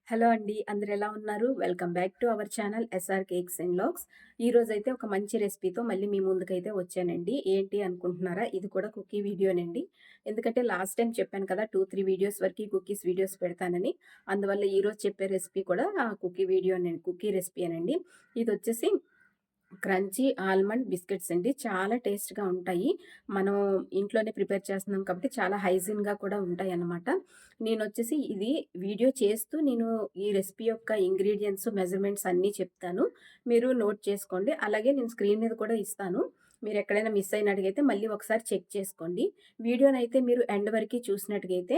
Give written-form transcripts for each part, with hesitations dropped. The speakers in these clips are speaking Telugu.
హలో అండి. అందరూ ఎలా ఉన్నారు? Welcome back to our channel SR cakes and vlogs. ఈరోజైతే ఒక మంచి రెసిపీతో మళ్ళీ మీ ముందుకైతే వచ్చానండి. ఏంటి అనుకుంటున్నారా? ఇది కూడా కుకీ వీడియోనండి. ఎందుకంటే లాస్ట్ టైమ్ చెప్పాను కదా! 2, 3 వీడియోస్ వరకి కుకీస్ వీడియోస్ పెడతానని. అందువల్ల ఈరోజు చెప్పే రెసిపీ కూడా కుకీ వీడియోనండి. కుకీ రెసిపీయేనండి. ఇదొచ్చేసి క్రంచీ ఆల్మండ్ బిస్కెట్స్ అండి. చాలా టేస్ట్‌గా ఉంటాయి. మనం ఇంట్లోనే ప్రిపేర్ చేస్తున్నాం కాబట్టి చాలా హైజీన్‌గా కూడా ఉంటాయన్నమాట. నేనొచ్చేసి ఇది వీడియో చేస్తూ నేను ఈ రెసిపీ యొక్క ఇంగ్రీడియెంట్స్, మెజర్‌మెంట్స్ అన్నీ చెప్తాను. మీరు నోట్ చేసుకోండి. అలాగే నేను స్క్రీన్ మీద కూడా ఇస్తాను. మీరెక్కడైనా మిస్ అయినట్టుగైతే మళ్ళీ ఒకసారి చెక్ చేసుకోండి. వీడియోనైతే మీరు ఎండ్ వరకి చూసినట్టుగైతే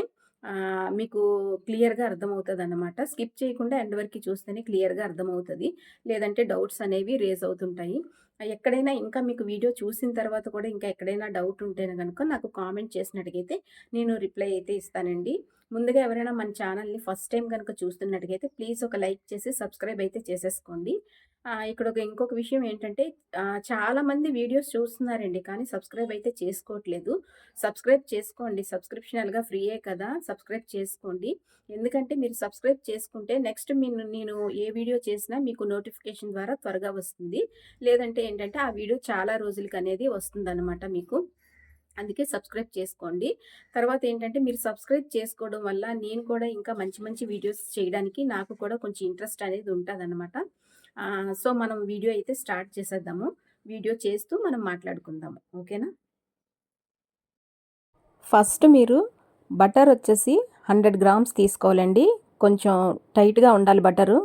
మీకు క్లియర్‌గా అర్థమవుతదనమాట. స్కిప్ చేయకుండా ఎండ్ వరకి చూస్తేనే క్లియర్‌గా అర్థమవుతది. లేదంటే డౌట్స్ అనేవి రేజ్ అవుతుంటాయి. ఎక్కడైనా ఇంకా మీకు వీడియో చూసిన తర్వాత కూడా ఇంకా ఎక్కడైనా డౌట్ ఉంటేనే గనుక నాకు కామెంట్ చేసినట్టుగైతే నేను రిప్లై అయితే ఇస్తానండి. ముందుగా ఎవరైనా మన ఛానల్‌ని ఫస్ట్ టైమ్ గనుక చూస్తున్నట్టుగైతే ప్లీజ్ ఒక లైక్ చేసి సబ్స్క్రైబ్ అయితే చేసేసుకోండి. ఇక్కడ ఇంకొక విషయం ఏంటంటే చాలామంది వీడియోస్ చూస్తున్నారండి. కానీ సబ్స్క్రైబ్ అయితే చేసుకోవట్లేదు. సబ్స్క్రైబ్ చేసుకోండి. సబ్స్క్రిప్షన్ ఎలాగా ఫ్రీయే కదా! సబ్స్క్రైబ్ చేసుకోండి. ఎందుకంటే మీరు సబ్స్క్రైబ్ చేసుకుంటే నెక్స్ట్ నేను ఏ వీడియో చేసినా మీకు నోటిఫికేషన్ ద్వారా త్వరగా వస్తుంది. లేదంటే ఏంటంటే ఆ వీడియో చాలా రోజులకనేది వస్తుందనమాట మీకు. అందుకే సబ్స్క్రైబ్ చేసుకోండి. తర్వాత ఏంటంటే మీరు సబ్స్క్రైబ్ చేసుకోవడం వల్ల నేను కూడా ఇంకా మంచి మంచి వీడియోస్ చేయడానికి నాకు కూడా కొంచెం ఇంట్రెస్ట్ అనేది ఉంటదనమాట. సో, మనం వీడియో అయితే స్టార్ట్ చేసేద్దాము. వీడియో చేస్తూ మనం మాట్లాడుకుందాము. ఓకేనా? ఫస్ట్ మీరు బటర్ వచ్చేసి 100 గ్రామ్స్ తీసుకోవాలండి. కొంచెం టైట్‌గా ఉండాలి బటరు.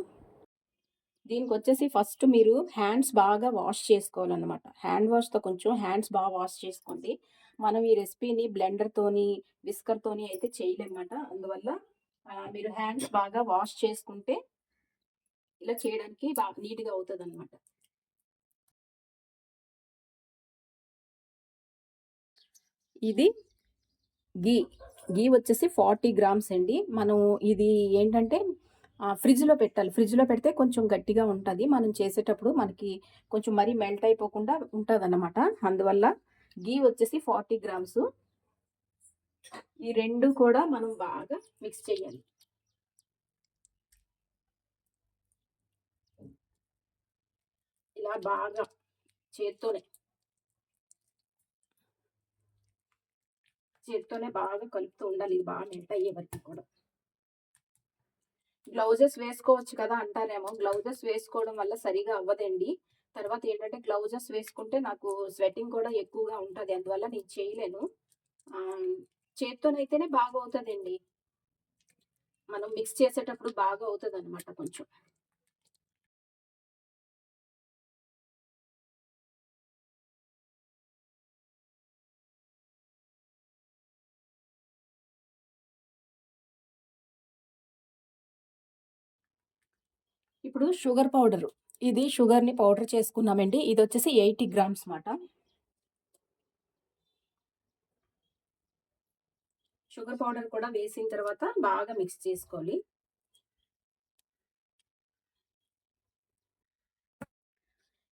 దీనికొచ్చేసి ఫస్ట్ మీరు హ్యాండ్స్ బాగా వాష్ చేసుకోవాలనమాట. హ్యాండ్ వాష్‌తో కొంచెం హ్యాండ్స్ బాగా వాష్ చేసుకోండి. మనం ఈ రెసిపీని బ్లెండర్‌తోని, విస్కర్‌తోని అయితే చేయలేమమాట. అందువల్ల మీరు హ్యాండ్స్ బాగా వాష్ చేసుకుంటే ఇలా చేయడానికి బాగా నీట్‌గా అవుతదనమాట. ఇది ఘీ. ఘీ వచ్చేసి 40 గ్రామ్స్ అండి. మనం ఇది ఏంటంటే ఫ్రిడ్జ్‌లో పెట్టాలి. ఫ్రిడ్జ్‌లో పెడితే కొంచెం గట్టిగా ఉంటది. మనం చేసేటప్పుడు మనకి కొంచెం మరీ మెల్ట్ అయిపోకుండా ఉంటదనమాట. అందువల్ల ఘీ వచ్చేసి 40 గ్రామ్స్. ఈ 2 కూడా మనం బాగా మిక్స్ చేయాలి. ఇలా బాగా చేత్తోనే, చేత్తోనే బాగా కలుపుతూ ఉండాలి. ఇది బాగా మెల్ట్ అయ్యే వరకు కూడా. గ్లౌజెస్ వేసుకోవచ్చు కదా అంటారేమో! గ్లౌజెస్ వేసుకోవడం వల్ల సరిగా అవ్వదండి. తర్వాత ఏంటంటే గ్లౌజెస్ వేసుకుంటే నాకు స్వెటింగ్ కూడా ఎక్కువగా ఉంటది. అందువల్ల నేను చేయలేను. ఆహ్, చేత్తోనైతేనే బాగా అవుతదండి. మనం మిక్స్ చేసేటప్పుడు బాగా అవుతదనమాట కొంచెం. ఇప్పుడు షుగర్ పౌడరు. ఇది షుగర్‌ని పౌడర్ చేసుకున్నామండి. ఇదొచ్చేసి 80 గ్రామ్స్ మాట. షుగర్ పౌడర్ కూడా వేసిన తర్వాత బాగా మిక్స్ చేసుకోవాలి.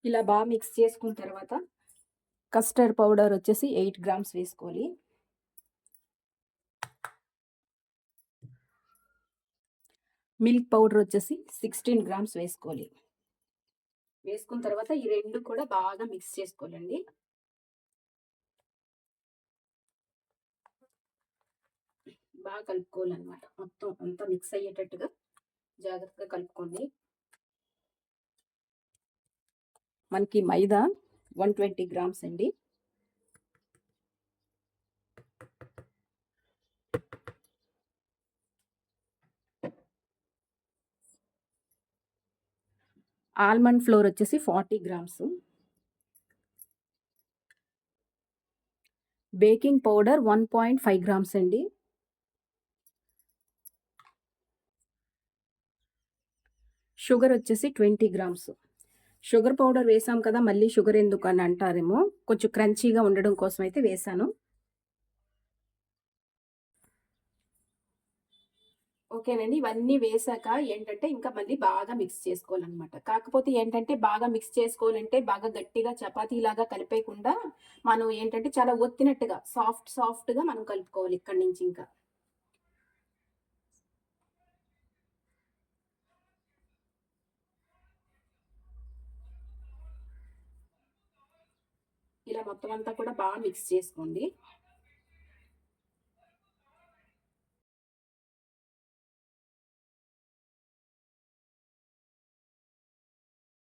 ఇలా మిక్స్ చేసుకున్న తర్వాత కస్టర్డ్ పౌడర్ వచ్చేసి 8 గ్రామ్స్ వేసుకోవాలి. మిల్క్ పౌడర్ వచ్చేసి 16 గ్రామ్స్ వేసుకోవాలి. వేసుకున్న తర్వాత ఈ 2 కూడా బాగా మిక్స్ చేసుకోవాలండి. బాగా కలుపుకోవాలనమాట. మొత్తం అంతా మిక్స్ అయ్యేటట్టుగా జాగ్రత్తగా కలుపుకోండి. మనకి మైదా 120 గ్రామ్స్ అండి. ఆల్మండ్ ఫ్లోర్ వచ్చేసి 40 గ్రామ్స్. బేకింగ్ పౌడర్ 1.5 గ్రామ్స్ అండి. షుగర్ వచ్చేసి 20 గ్రామ్స్. షుగర్ పౌడర్ వేసాం కదా! మళ్ళీ షుగర్ ఎందుకని అంటారేమో! కొంచెం క్రంచీగా ఉండడం కోసం అయితే వేశాను. ఓకేనండి. ఇవన్నీ వేశాక ఏంటంటే, ఇంకా మళ్ళీ బాగా మిక్స్ చేసుకోవాలనమాట. కాకపోతే ఏంటంటే, బాగా మిక్స్ చేసుకోవాలంటే, బాగా గట్టిగా చపాతీలాగా కలిపేయకుండా, మనం ఏంటంటే, చాలా ఒత్తినట్టుగా సాఫ్ట్‌గా మనం కలుపుకోవాలి ఇక్కడి నుంచి ఇంకా. ఇలా మొత్తం అంతా కూడా బాగా మిక్స్ చేసుకోండి.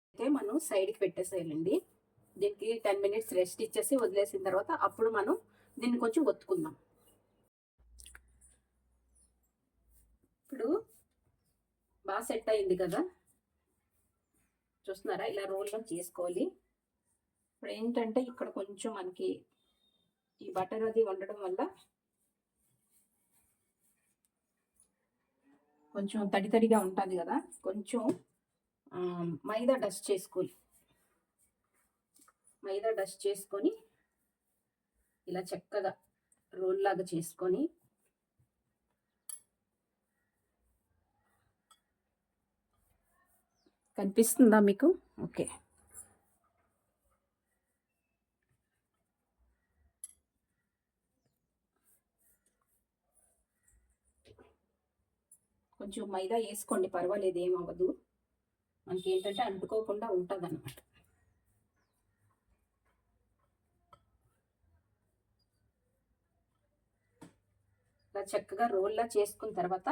అయితే మనం సైడ్కి పెట్టేసేయాలండి. దీనికి 10 మినిట్స్ రెస్ట్ ఇచ్చేసి వదిలేసిన తర్వాత అప్పుడు మనం దీన్ని కొంచెం ఒత్తుకుందాం. ఇప్పుడు బాగా సెట్ అయింది కదా, చూస్తున్నారా? ఇలా రోల్లో చేసుకోవాలి. ఇప్పుడు ఏంటంటే ఇక్కడ కొంచెం మనకి ఈ బటర్ అది ఉండడం వల్ల కొంచెం తడి తడిగా ఉంటుంది కదా, కొంచెం మైదా డస్ట్ చేసుకోవాలి. మైదా డస్ట్ చేసుకొని ఇలా చక్కగా రోల్ లాగా చేసుకొని కనిపిస్తుందా మీకు? ఓకే. కొంచెం మైదా వేసుకోండి, పర్వాలేదు, ఏమవ్వదు. మనకి ఏంటంటే అంటుకోకుండా ఉంటుంది అన్నమాట. ఇలా చక్కగా రోల్లా చేసుకున్న తర్వాత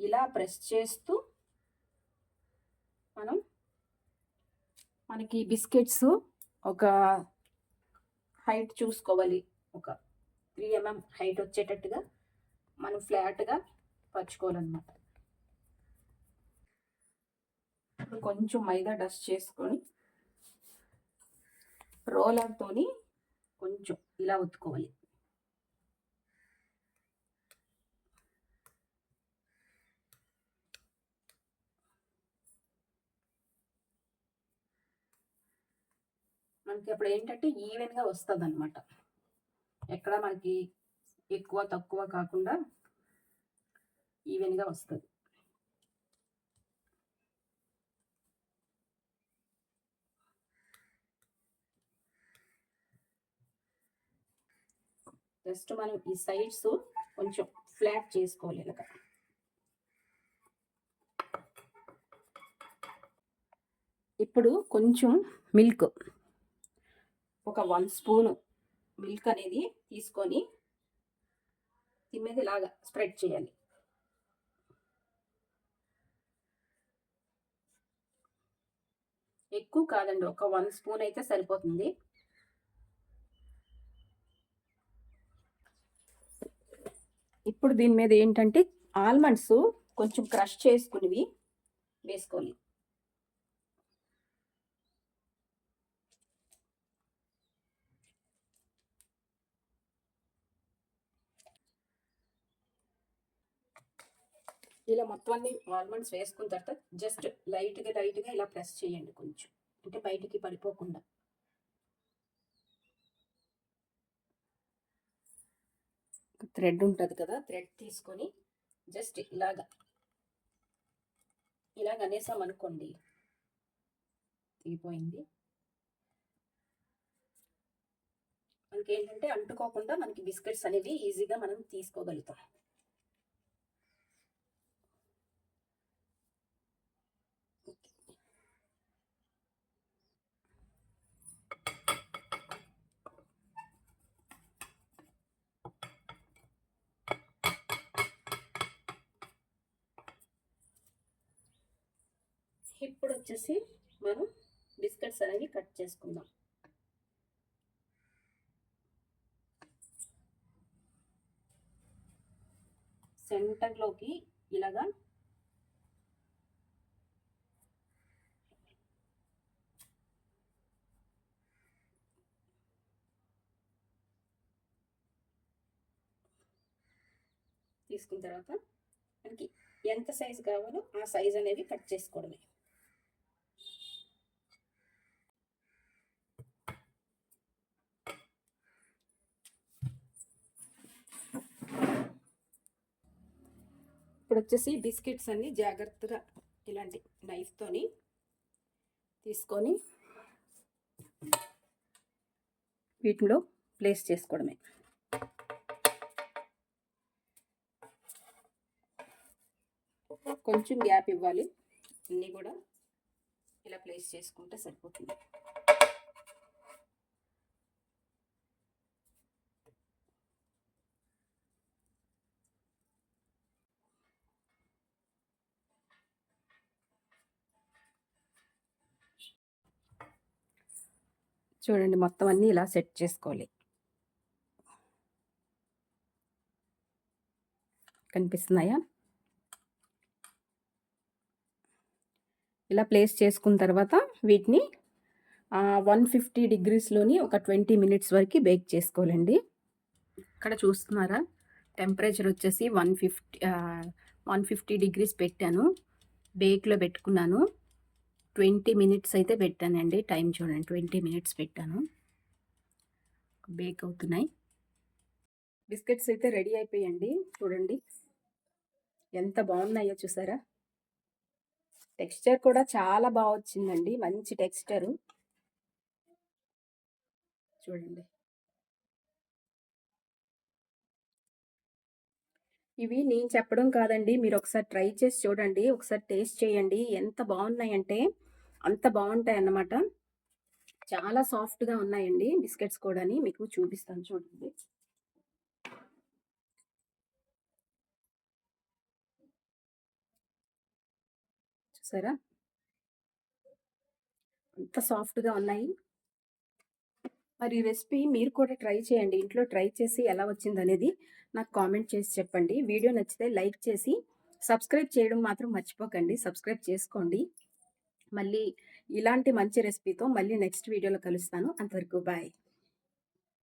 ఇలా ప్రెస్ చేస్తూ మనకి బిస్కెట్స్ ఒక హైట్ చూసుకోవాలి. ఒక 3 mm హైట్ వచ్చేటట్టుగా మనం ఫ్లాట్గా పరుచుకోవాలన్నమాట. ఇప్పుడు కొంచెం మైదా డస్ట్ చేసుకొని రోలర్తోని కొంచెం ఇలా ఒత్తుకోవాలి. మనకి అప్పుడు ఏంటంటే ఈవెన్గా వస్తుంది అనమాట. ఎక్కడ మనకి ఎక్కువ తక్కువ కాకుండా ఈవెన్గా వస్తుంది. జస్ట్ మనం ఈ సైడ్స్ కొంచెం ఫ్లాట్ చేసుకోవాలి ఇలాగా. ఇప్పుడు కొంచెం మిల్క్, ఒక 1 స్పూను మిల్క్ అనేది తీసుకొని దీని మీద ఇలాగా స్ప్రెడ్ చేయాలి. ఎక్కువ కాదండి, ఒక 1 స్పూన్ అయితే సరిపోతుంది. ఇప్పుడు దీని మీద ఏంటంటే ఆల్మండ్స్ కొంచెం క్రష్ చేసుకునివి వేసుకోవాలి. ఇలా మొత్తం అన్ని ఆల్మండ్స్ వేసుకున్న తర్వాత జస్ట్ లైట్గా ఇలా ప్రెస్ చేయండి, కొంచెం అంటే బయటికి పడిపోకుండా. థ్రెడ్ ఉంటుంది కదా, థ్రెడ్ తీసుకొని జస్ట్ ఇలాగ అనేసాం అనుకోండి, తీగిపోయింది. మనకి ఏంటంటే అంటుకోకుండా మనకి బిస్కెట్స్ అనేవి ఈజీగా మనం తీసుకోగలుగుతాం. ఇప్పుడు వచ్చేసి మనం బిస్కెట్స్ అనేవి కట్ చేసుకుందాం. సెంటర్లోకి ఇలాగా తీసుకున్న తర్వాత మనకి ఎంత సైజు కావాలో ఆ సైజ్ అనేవి కట్ చేసుకోవడమే. ఇప్పుడు వచ్చేసి బిస్కెట్స్ అన్ని జాగ్రత్తగా ఇలాంటి నైఫ్తోని తీసుకొని వీటిలో ప్లేస్ చేసుకోవడమే. కొంచెం గ్యాప్ ఇవ్వాలి, అన్నీ కూడా ఇలా ప్లేస్ చేసుకుంటే సరిపోతుంది. చూడండి మొత్తం అన్నీ ఇలా సెట్ చేసుకోవాలి. కనిపిస్తున్నాయా? ఇలా ప్లేస్ చేసుకున్న తర్వాత వీటిని 150 డిగ్రీస్‌లోని ఒక 20 మినిట్స్ వరకు బేక్ చేసుకోవాలండి. ఇక్కడ చూస్తున్నారా? టెంపరేచర్ వచ్చేసి 150 డిగ్రీస్ పెట్టాను. బేక్‌లో పెట్టుకున్నాను. 20 మినిట్స్ అయితే పెట్టానండి. టైం చూడండి 20 మినిట్స్ పెట్టాను. బేక్ అవుతున్నాయి. బిస్కెట్స్ అయితే రెడీ అయిపోయాయండి. చూడండి ఎంత బాగున్నాయో చూసారా? టెక్స్చర్ కూడా చాలా బాగా వచ్చిందండి. మంచి టెక్స్చరు. చూడండి. ఇవి నేను చెప్పడం కాదండి. మీరొకసారి ట్రై చేసి చూడండి. ఒకసారి టేస్ట్ చేయండి. ఎంత బాగున్నాయంటే అంత బాగుంటాయన్నమాట. చాలా సాఫ్ట్‌గా ఉన్నాయండి బిస్కెట్స్ కూడాని. మీకు చూపిస్తాను చూడండి. చూసారా? ఎంత సాఫ్ట్‌గా ఉన్నాయి. మరి ఈ రెసిపీ మీరు కూడా ట్రై చేయండి. ఇంట్లో ట్రై చేసి ఎలా వచ్చిందనేది నాకు కామెంట్ చేసి చెప్పండి. వీడియో నచ్చితే లైక్ చేసి సబ్స్క్రైబ్ చేయడం మాత్రం మర్చిపోకండి. సబ్స్క్రైబ్ చేసుకోండి. మళ్ళీ ఇలాంటి మంచి రెసిపీతో మళ్ళీ నెక్స్ట్ వీడియోలో కలుస్తాను. అంతవరకు బాయ్.